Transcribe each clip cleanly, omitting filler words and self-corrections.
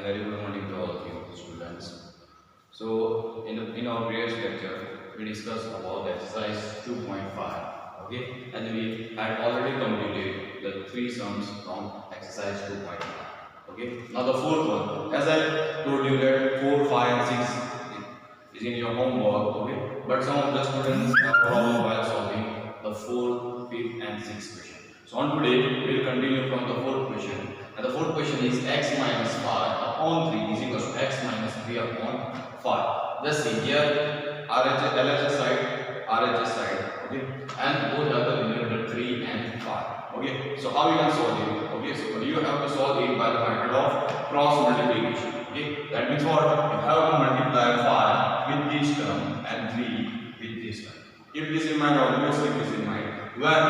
very good morning to all of you students. So in our previous lecture we discussed about the exercise 2.5, okay, and we had already completed the three sums from exercise 2.5, okay. Now the fourth one, as I told you that 4, 5 and 6 is in your homework, okay, but some of the students have problem while solving the 4th, 5th and 6th question. So on today we will continue from the fourth question. And the fourth question is x minus 5 upon 3 is equal to x minus 3 upon 5. Just see here LHS side, RHS side, okay, and both are the linear 3 and 5. Okay, so how you can solve it? Okay, so you have to solve it by the method of cross multiplication. Okay, that means what? You have to multiply 5 with this term and 3 with this term. Keep this in mind, always keep this in mind. When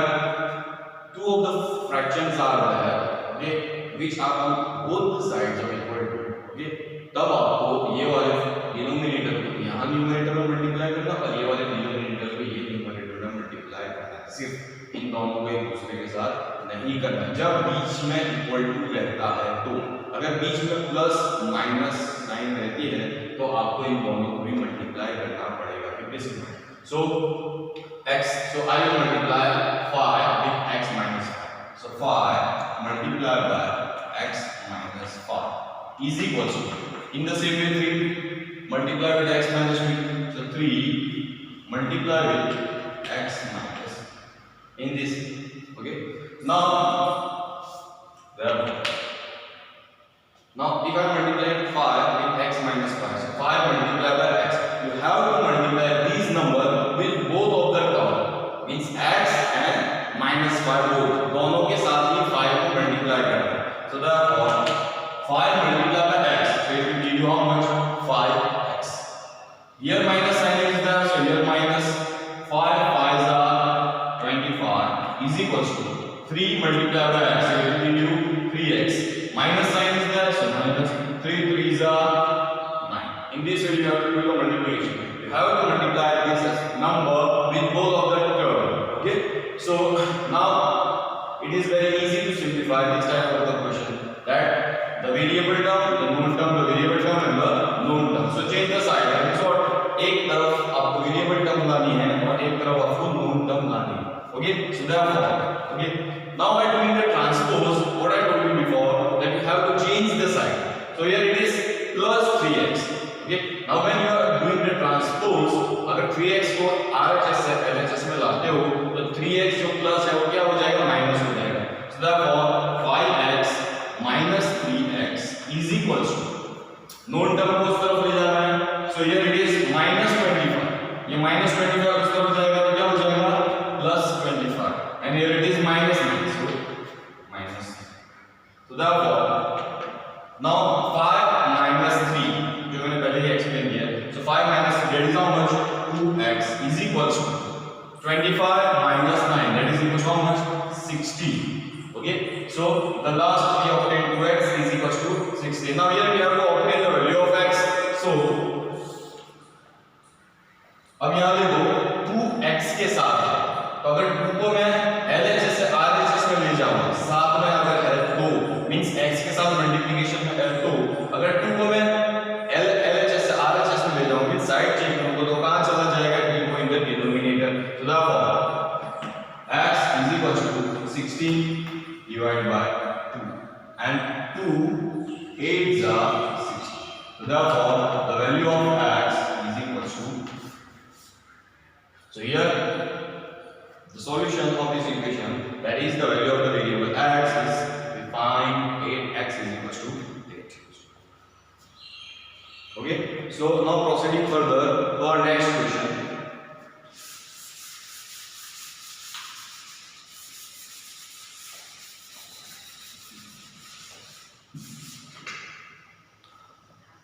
two of the fractions are there, okay, which are on both the sides of equal to, okay, तब आपको ये वाले denominator को यहाँ numerator में multiply करना और ये वाले डिनोमिनेटर को ये न्यूमरेटर में मल्टीप्लाई करना है। सिर्फ इन दोनों को एक दूसरे के साथ नहीं करना। जब बीच में इक्वल टू रहता है तो, अगर बीच में प्लस माइनस साइन रहती है तो आपको इन दोनों को भी मल्टीप्लाई करना पड़ेगा। So I will multiply 5 with x minus 5. So 5 multiplied by x minus 5 is equal to, in the same way 3 multiply with x minus 3. So 3 multiply with x minus in this. Okay. Now if I multiply 5 with x minus 5, so 5 multiplied by x, you have to multiply these numbers with both of the term, means x and minus 5 both, दोनों के साथ ही 5 को multiply करना है. So therefore 5 multiplied by x, so it will give you how much? 5x. Here minus sign is there, so here minus 5 5s are 25 is equals to 3 multiplied by x, so it will give you 3x. Minus sign is there, so minus 3 3s are 9. In this way you have to do the multiplication. You have to multiply this number with both of the term. Okay, so now it is very easy to simplify this type of the question, that the variable term, the known term, the variable term and the known term. So change the sign. That means what? एक तरफ आपको variable term लानी है और एक तरफ आपको known term लानी है. Okay, so therefore, okay, now by doing the transpose, what I told you before, that you have to change the sign. So here it is plus 3x. Okay, now when you are doing the transpose, अगर 3x को RHS से LHS में लाते हो तो 3x जो plus है वो क्या हो जाएगा? माइनस हो जाएगा. So therefore 5x minus 3x is equals to, known term को उस तरफ ले जाना है. So here it is minus 25. ये minus 25 उस तरफ जाएगा तो क्या हो जाएगा? Plus 25. And here it is minus 9. So minus. So therefore now 5 minus 3 जो मैंने पहले ही एक्सप्लेन किया. So 5 minus 3, that is how much? 2x is equals to 25 minus 9, that is equals to how much? 16. Okay, so the last we obtained 2x is equals to 16. Now here we have to obtain the value of x. So अब यहाँ देखो 2x के साथ है, तो अगर 2 को मैं LHS से RHS में ले जाऊँ, साथ में अगर है तो मींस x के साथ मल्टीप्लिकेशन में है, तो अगर 2 को मैं LHS से RHS में ले जाऊँ, मींस साइड चेंज करूँगा तो कहाँ चला जाएगा? t को in the denominator. So therefore x is equals to 16 divided by 2, and 2 8s are 16. So therefore the value of x is equals to, so here the solution of this equation, that is the value of the variable x, is we find 8x is equals to 8. Okay, so now proceeding further to our next question.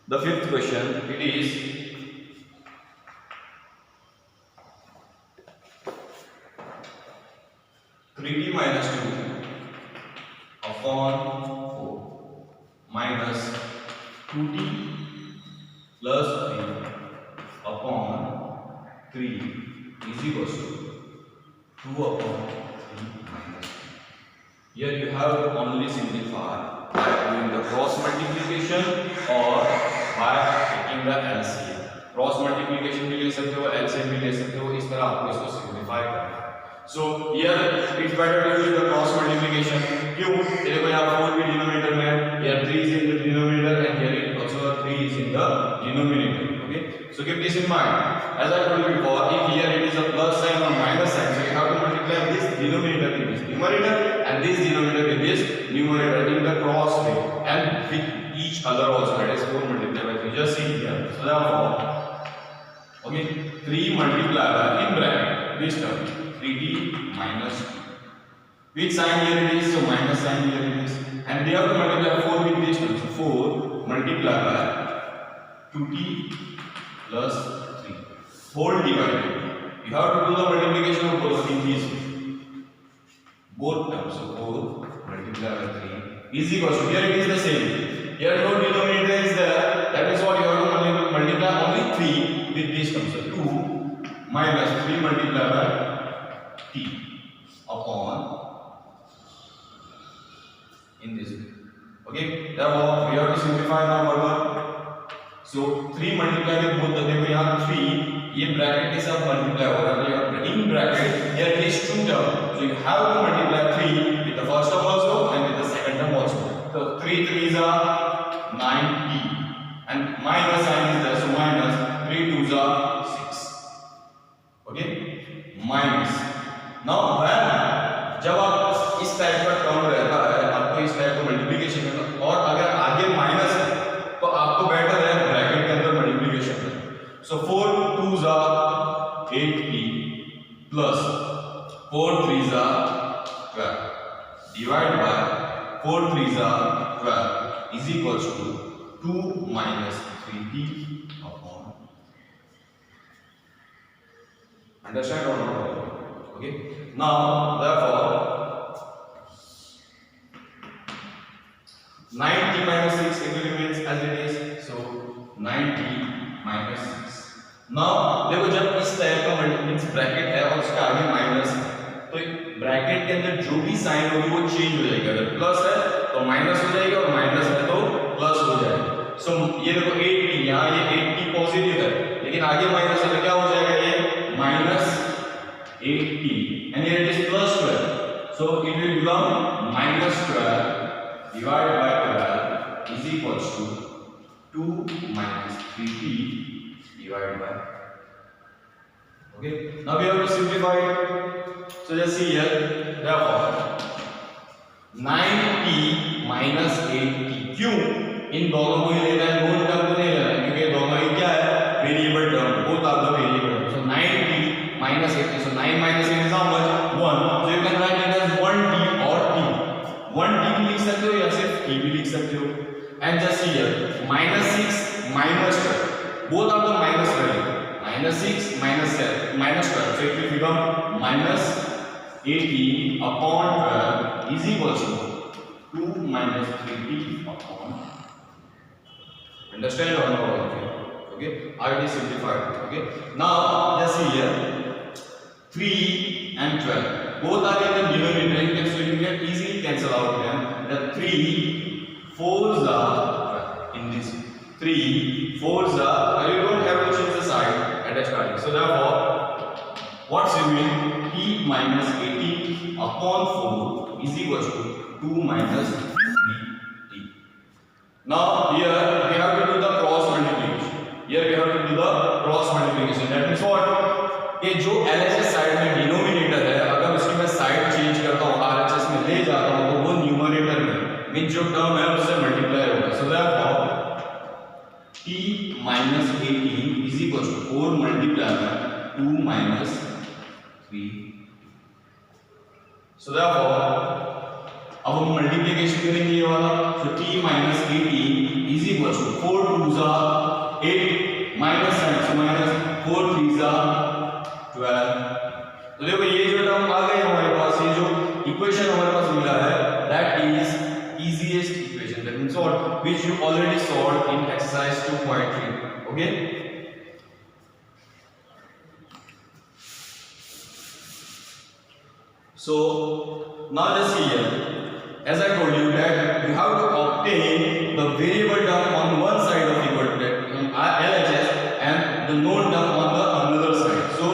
The fifth question, it is 3t minus 2 upon 4 minus 2t plus 3 upon 3 is equals to 2 upon 3 minus 3. Here you have to only simplify by doing the cross multiplication or by taking the LCM. Cross multiplication भी ले सकते हो, LCM भी ले सकते हो, इस तरह आपको इसको सिंपलीफाई करना है. So here it's better to use the cross multiplication. क्यों? देखो यहाँ 4 भी डिनोमिनेटर में है, here 3 is in the denominator and here it also 3 is in the denominator. Okay, so keep this in mind. As I told you before, if here it is a plus sign or minus sign, so you have to multiply this denominator with this numerator and this denominator with this numerator in the cross way and with each other also. That is 4 multiplied by 3. Just see here. So therefore, okay, 3 multiplied by in bracket this term 3t minus 2. Which sign here it is? So minus sign here it is. And they have to multiply 4 with this term. So 4 multiplied by 2t plus 3 whole divided. You have to do the multiplication of both in these both terms. So 4 multiplied by 3 is equal to, here it is the same. Here no denominator is there. That is what you have to multiply only 3 with this term. So 2 minus 3 multiplied by t upon in this way. Okay, therefore we have to simplify now further. So 3 multiplied with both the, देखो यहाँ 3 ये bracket के साथ multiply होगा, तो यहाँ in bracket here it is 2 term, so you have to multiply 3 with the first term also and with the second term also. So 3 3s are 9t and minus sign is there, so minus 3 2s are 6. Okay, minus. Now when जब आप इस type का term रहता है, आपको इस type का multiplication करना, और अगर आगे माइनस है तो आपको बेटर है ब्रैकेट के अंदर मल्टीप्लिकेशन करना. सो 4 2s are 8t plus 4 3s are 12 divided by 4 3s are 12 is equals to 2 minus 3t upon. Understand or not? Okay. Now therefore 90 minus 6 it remains as it is. So 90 minus 6. Now देखो जब इस type का multiplication bracket है और उसके आगे minus है, तो ब्रैकेट के अंदर जो भी साइन होगी वो चेंज हो जाएगी. अगर प्लस है तो माइनस हो जाएगा और माइनस है तो प्लस हो जाएगा. सो ये देखो 8t, यहाँ ये 8t पॉजिटिव है लेकिन आगे माइनस है तो क्या हो जाएगा, ये minus 8t and here it is plus 12. So it will become minus 12 divided by 12 is equals to 2 minus 3t divided by. Okay, now we have to simplify it. So just see here, therefore 9t minus 8t. क्यों? इन दोनों को ही लेना है, known term को नहीं लेना है क्योंकि दोनों ही क्या है, variable term, both are the variable. So 9t minus 8t. So 9 minus 8 is how much? 1. So you can write it as 1t or t. 1t भी लिख सकते हो या सिर्फ t भी लिख सकते हो. And just see here, minus 6 minus 12. Both are the minus value. Minus 6 minus 7 minus 12. So it will become minus 18 upon 12 is equals to 2 minus 3t upon. Understand or not? Okay, I will simplify it. Okay, now just see here, 3 and 12 both are in the denominator, so you can easily cancel out them. The 3 4s are in this 3 4s are, you don't have to change the sign at the starting. So therefore what's remain, t minus 18 upon 4 is equals to 2 minus 3t. Now here we have to do the cross multiplication. Here we have to do the cross multiplication. That means what, कि जो LHS side में denominator है, अगर उसकी मैं side change करता हूँ, RHS में ले जाता हूँ, तो वो न्यूमरेटर में मीन जो टर्म है उससे मल्टीप्लाई होगा. So therefore t minus 18 is equals to 4 multiplied by 2 minus 3. So therefore अब हम मल्टीप्लिकेशन करेंगे ये वाला. So t minus 18 is equals to 4 2s are 8 minus 7, so minus 4 3s are 12. तो देखो ये जो टर्म आ गए हमारे पास, ये जो इक्वेशन हमारे पास मिला है, that is easiest equation. That means what, which you already solved in exercise 2.3. Okay. So now just see here, as I told you that you have to obtain the variable term on one side of the equal bracket in LHS and the known term on the another side. So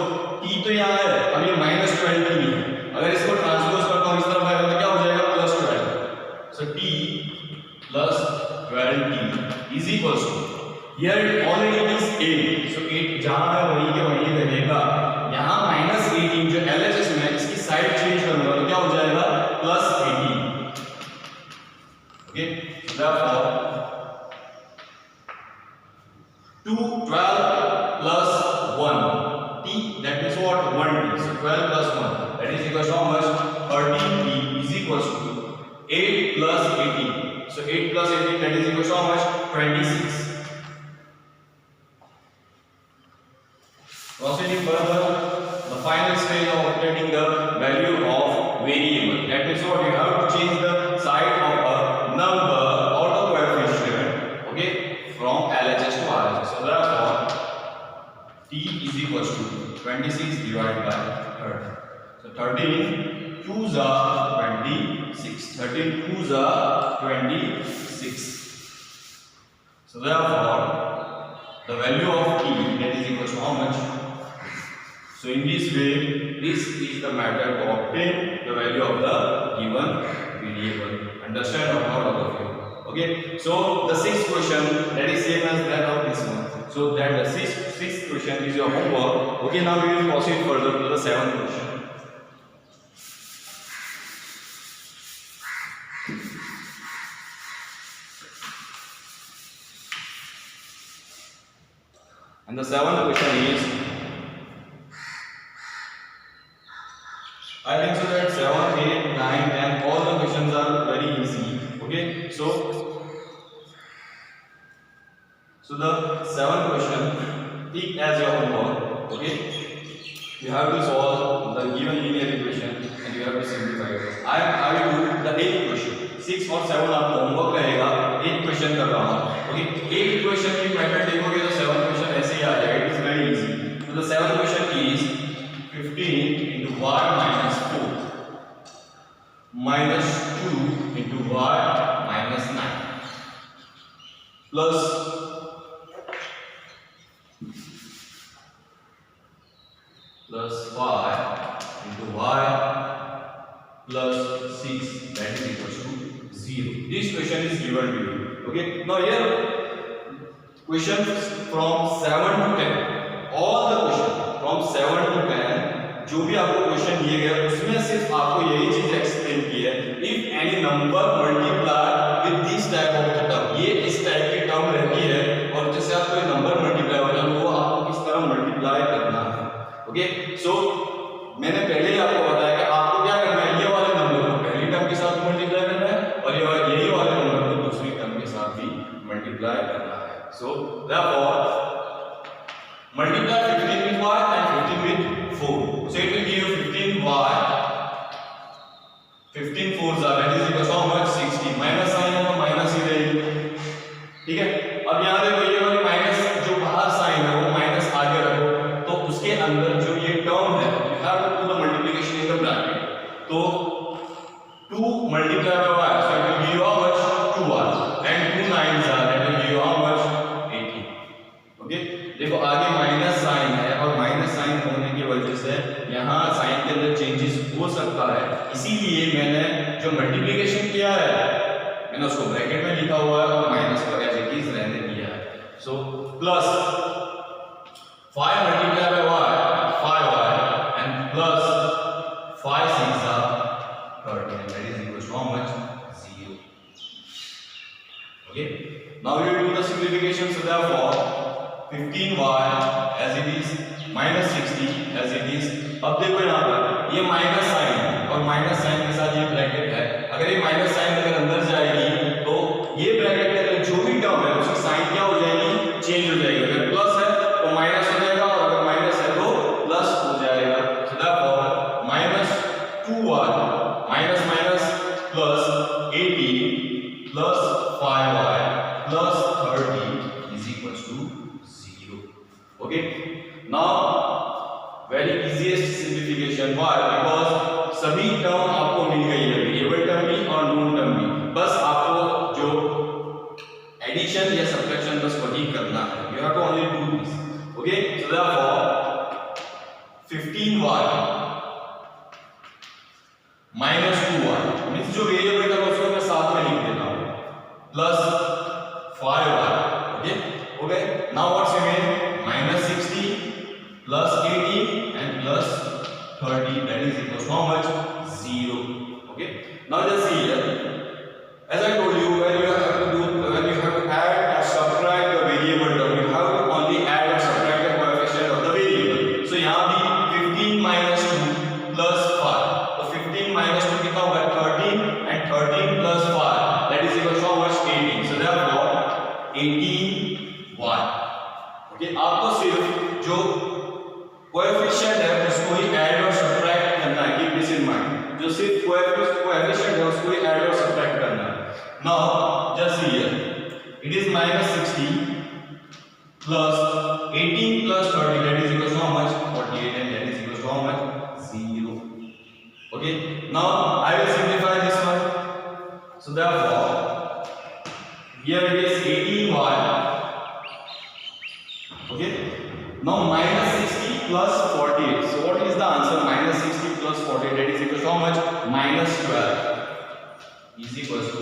t तो यहाँ है, अब ये -12 नहीं है, अगर इसको transpose करता हूँ इस तरफ आएगा तो क्या हो जाएगा +12. So t plus 12t is equals to, here already it is 8, so 8 जहाँ है वहीं के वहीं रहेगा. यहाँ -18 जो LHS में इसकी साइड चेंज करूंगा तो क्या हो जाएगा +18. Okay, so therefore 2 12 plus 1 t, that means what, 1t. So 12 plus 1, that is equals to how much, 13t is equals to 8 plus 18. So 8 plus 18, that is equals to how much, 26. Proceeding further, the final stage of obtaining the value of variable, that means what, you have to change the side of a number or the coefficient, okay, from LHS to RHS. So therefore t is equals to 26 divided by 30. So 13 2s are 26. 13 2s are 26. So therefore the value of t, that is equals to how much. So in this way, this is the method to obtain the value of the given variable. Understand or not, all of you? Okay. So the sixth question, that is same as that of this one. So that the sixth question is your homework. Okay. Now we will proceed further to the seventh question. And the seventh question is, I think so that 7, 8, 9, 10, all the questions are very easy. Okay, so the seventh question, take as your homework. Okay, you have to solve the given linear equation and you have to simplify it. I will do the 8th question. 6 और 7 आपको homework रहेगा. 8 question कर रहा हूँ. Okay, 8 question की method देखोगे तो 7 question ऐसे ही आ जाएगा. It is very easy. So the 7th question is 15 into y minus 4 minus 2 into y minus 9 plus 5 into y plus 6, that is equals to 0. This question is given to you. Okay, now here questions from 7 to 10, all the questions from 7 to 10 जो भी आपको question दिए गए उसमें सिर्फ आपको यही चीज एक्सप्लेन की है. If any number multiply with this type of term, ये इस टाइप की टर्म रहती है और जैसे आपको ये नंबर मल्टीप्लाई होता है वो आपको किस तरह मल्टीप्लाई करना है. ओके, सो मैंने पहले ही आपको बताया कि आपको क्या करना है, ये वाले नंबर को पहली टर्म के साथ मल्टीप्लाई करना है और यही वाले नंबर को दूसरी टर्म के साथ भी मल्टीप्लाई करना है. So therefore multiply 15 with y and 15 with 4. So it will give you 15y. 15 4s are, that is equal to how much, 60. Minus sign है तो माइनस ही रहेगी. ठीक है, अब यहाँ देखो ये वाली माइनस जो बाहर साइन है वो माइनस आगे रखो तो उसके अंदर जो ये टर्म है you have to do the multiplication in the bracket. तो 2 multiplied by y, so it will give you how much, 2y, and 2 9s are, that will give you how much, 18. Okay, देखो आगे minus sign है और minus sign होने की वजह से यहाँ साइन के अंदर चेंजेस हो सकता है, इसीलिए मैंने जो मल्टीप्लिकेशन किया है मैंने उसको ब्रैकेट में लिखा हुआ है और माइनस को एज इट इज रहने दिया है. So plus 5 multiply by y 5y and plus 5 6 are 13, that is equal to how much, 0. Okay, now we will do the simplification. So therefore 15y as it is minus 60 as it is. अब देखो यहाँ पर ये minus sign है और minus sign के साथ ये ब्रैकेट है. अगर ये माइनस साइन अगर अंदर जाएगी तो ये ब्रैकेट के अंदर जो भी टर्म है उसकी साइन क्या हो जाएगी, चेंज हो जाएगी. अगर प्लस है तो माइनस हो जाएगा और अगर माइनस है तो प्लस हो जाएगा. So therefore minus 2y minus minus plus 18 plus 5y plus 30 is equals to 0. Okay, now very easiest simplification. Why? Because सभी टर्म आपको मिल गई है, वेरिएबल टर्म भी और नोन टर्म एडिशन या सब्ट्रैक्शन बस वही करना है. You have to only do this. Okay, so therefore 15y minus 2y means जो वेरिएबल का उसको मैं साथ में लिख देता हूँ plus 5y. Okay, okay. Now what's remain? Minus 60 plus 18 and plus 30, that is equal to how much? 0. Okay. Now just see here. As I told you, when you have to add or subtract the variable term, you have to only add or subtract the coefficient of the variable. So यहाँ भी 15 minus 2 plus 5. तो 15 minus 2 कितना होगा? 13 and 13 plus 5, that is equal to how much? 18. So therefore 18y. Okay, आपको सिर्फ जो coefficient है उसको ही ऐड और सब्ट्रैक्ट करना है. Keep this in mind. जो सिर्फ कोएफिशिएंट है उसको ही ऐड और सब्ट्रैक्ट करना है. Now just see here, it is minus 60 plus 18 plus 30, that is equal to how much? 48, and that is equal to how much? 0. Okay, now I will simplify this one. So therefore here it is 18y. Okay, now minus 60 plus 48. So what is the answer? Minus 60 plus 48, that is equal to how much? Minus 12 is equals to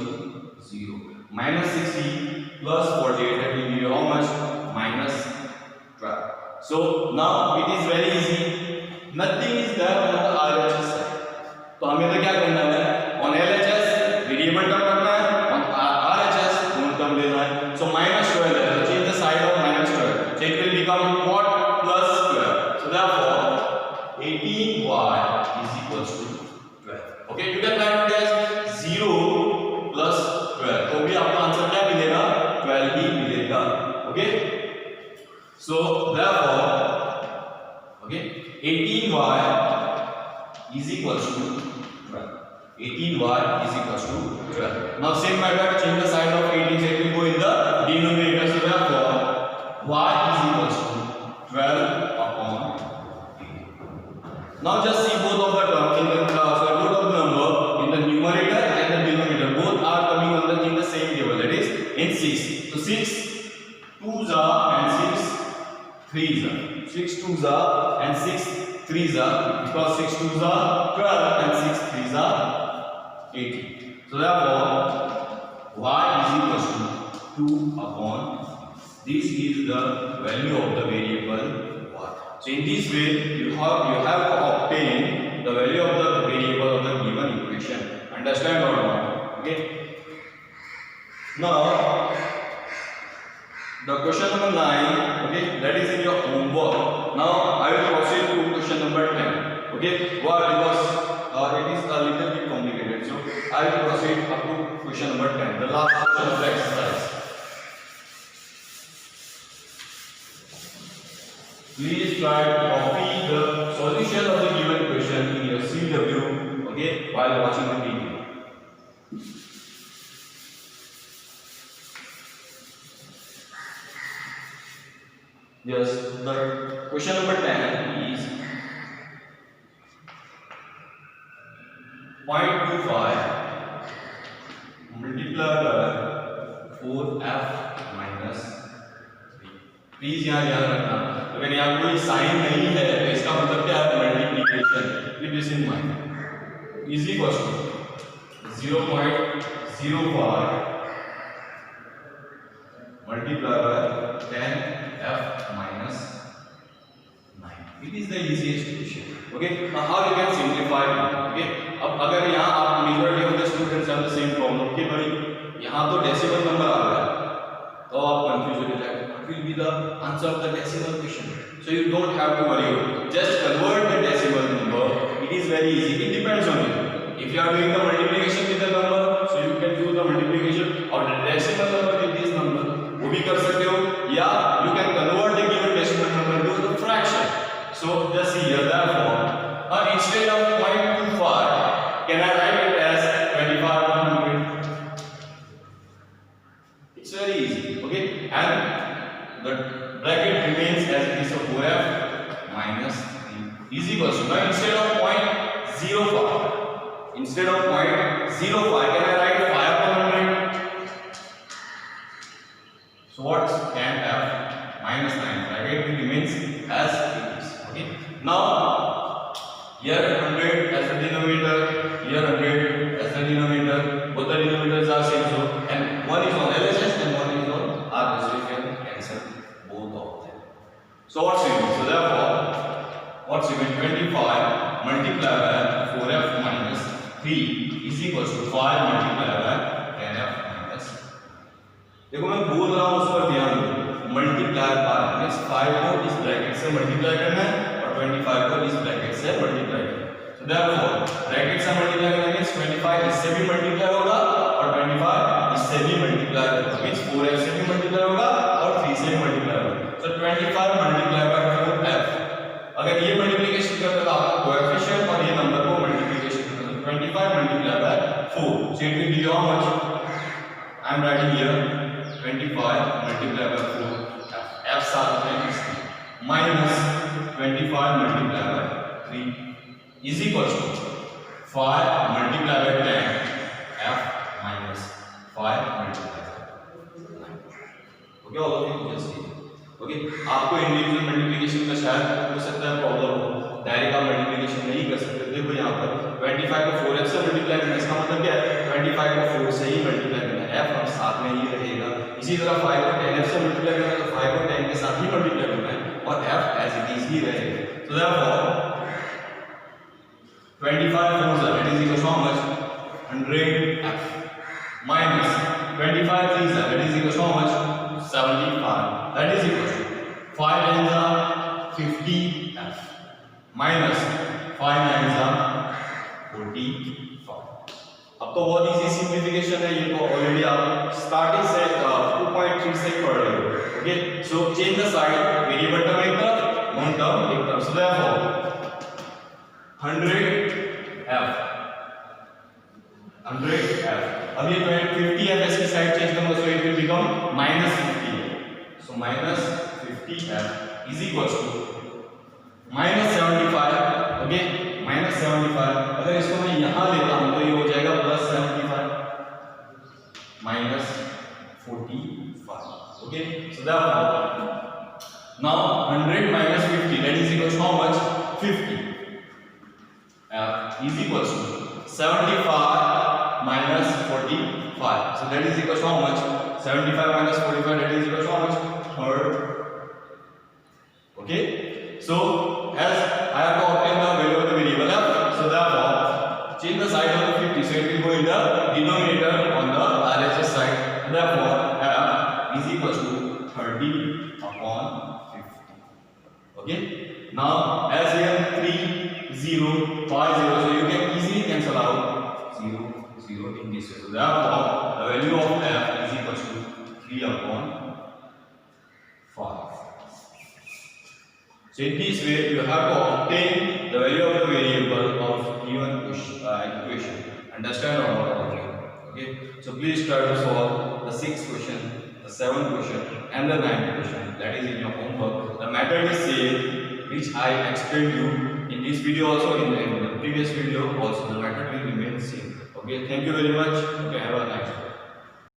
0. Minus 60 plus 48, that will give you how much? Minus 12. So now it is very easy. Nothing is there on the RHS side. तो हमें तो क्या करना है? On LHS variable term रखना है, on RHS non term लेना है. So minus 12 है. So change the side of minus 12. So it will become what? Plus 12. So therefore 18y is equals to 12. Okay, you can write it as 0 plus 12. तो भी आपका answer क्या मिलेगा? 12 ही मिलेगा. Okay, so therefore okay 18y is equals to 12. 18y is equals to 12. Now same method, change the sign of 18, so it will go in the denominator. So therefore y is equals to 12 upon 18. Now just see both of the terms in the both of the number in the numerator and the denominator, both are coming on in the same table, that is in 6. So 6 2s are and 6 3s are. 6 2s are and 6 3s are, because 6 2s are 12 and 6 3s are 18. So therefore y is equals to 2 upon, this is the value of the variable y. So in this way you have to obtain the value of the variable of the given equation. Understand or not? Okay. Now the question number 9, okay, that is in your homework. Now I will proceed to question number 10. Okay, why? Because it is a little bit complicated. So I will proceed up to question number 10, the last question of the exercise. Please try to copy the solution of the given question in your CW, okay, while watching the video. Yes, the question number 10 is 0.25 multiplied by 4f minus 3. Please यहाँ ध्यान रखना, अगर यहाँ कोई sign नहीं है तो इसका मतलब क्या है? Multiplication. Keep this in mind. Easy question. 0.05 multiplied by 10f minus 9. It is the easiest question. Okay, now how you can simplify it? Okay, अब अगर यहाँ आप majority of the students have the same problem कि भाई यहाँ तो decimal number आ रहा है, तो आप कंफ्यूज हो जाएंगे. What will be the answer of the decimal question? So you don't have to worry. Just convert the decimal number. It is very easy. It depends on you. If you are doing the multiplication with the number, so you can do the multiplication or the decimal number with this number. वो भी कर सकते हो, या you can convert the given decimal number to the fraction. So just see here, therefore instead of 0.25 can I write it as 25/100? It's very easy. Okay, and the bracket remains as it is of 4f minus 3 is equals to, now instead of 0.05 can I write 5/100? So what can f minus 9 bracket will remains as it is. Okay. Now here 100 as the denominator, here 100 as the denominator. Both the denominators are same, so and one is on LHS and one is on RHS. So you can cancel both of them. So what's remain? So therefore, what's remain? 25 multiplied by 4f minus 3 is equals to 5 multiplied by 10f minus. देखो मैं बोल रहा हूँ उस पर ध्यान दो. Multiply by means 5 को इस ब्रैकेट से मल्टीप्लाई करना है और 25 को इस ब्रैकेट से मल्टीप्लाई करना है. So therefore ब्रैकेट से मल्टीप्लाई करना मींस 25 इससे भी मल्टीप्लाई होगा और 25 इससे भी मल्टीप्लाई होगा. मींस 4f से भी मल्टीप्लाई होगा और 3 से भी मल्टीप्लाई होगा. So 25 multiply by 4f. अगर ये मल्टीप्लिकेशन करते तो आपका कोएफिशिएंट और ये नंबर को मल्टीप्लिकेशन करते तो 25 multiply by 4. So it will give you how much? I am writing here 25 multiplied by 4 f साथ में इसकी minus 25 multiplied by 3 is equals to 5 multiplied by 10 f minus 5 multiplied by 9. Okay, all of you just see. Okay, आपको individual multiplication में शायद हो सकता है problem हो, डायरेक्ट आप मल्टीप्लिकेशन नहीं कर सकते. देखो यहाँ पर 25 को 4f से मल्टीप्लाई करना, इसका मतलब क्या है? 25 को 4 से ही मल्टीप्लाई करना है, f हम साथ में ही रहेगा. इसी तरह 5 को 10f से मल्टीप्लाई करना है तो 5 को 10 के साथ ही मल्टीप्लाई करना है और f एज इट इज ही रहेगा. So therefore 25 4s that is equal to how much? 100f minus 25 3s that is equal to how much? 75. That is equal to 5 9s are 50f minus 5 9s are 45. अब तो बहुत easy simplification है, ये तो already आप starting से 2.3 से पढ़ रहे हो. Okay, so change the side, variable term एक तरफ, नॉन टर्म एक तरफ. So therefore 100f 100f. अब ये 50f इसकी साइड चेंज करूंगा so it will become -50. So -50f is equals to -75. Okay, -75. अगर इसको मैं यहां लेता हूं तो ये हो जाएगा +75 -45. Okay, so therefore now 100 minus 50 that is equals to how much? 50. Is equals to 75 minus 45. So that is equals to how much? 75 minus 45 that is equals to how much? 3rd. Okay, so as I have to obtain the value of the variable f, so therefore change the sign of the 50, so it will go in the denominator on the RHS side. Therefore f is equals to 30 upon 50. Okay, now as here 3 0 5 0, so you can easily cancel out 0 0 in this way. So therefore the value of f is equals to 3 upon 5. So in this way you have to obtain the value of the variable of given equation. Understand or not? Okay, so please try to solve the 6th question, the 7th question and the 9th question. That is in your homework. The method is same which I explained you in this video also, in the previous video also. The method will remain same. Okay, thank you very much. Okay, have a nice day.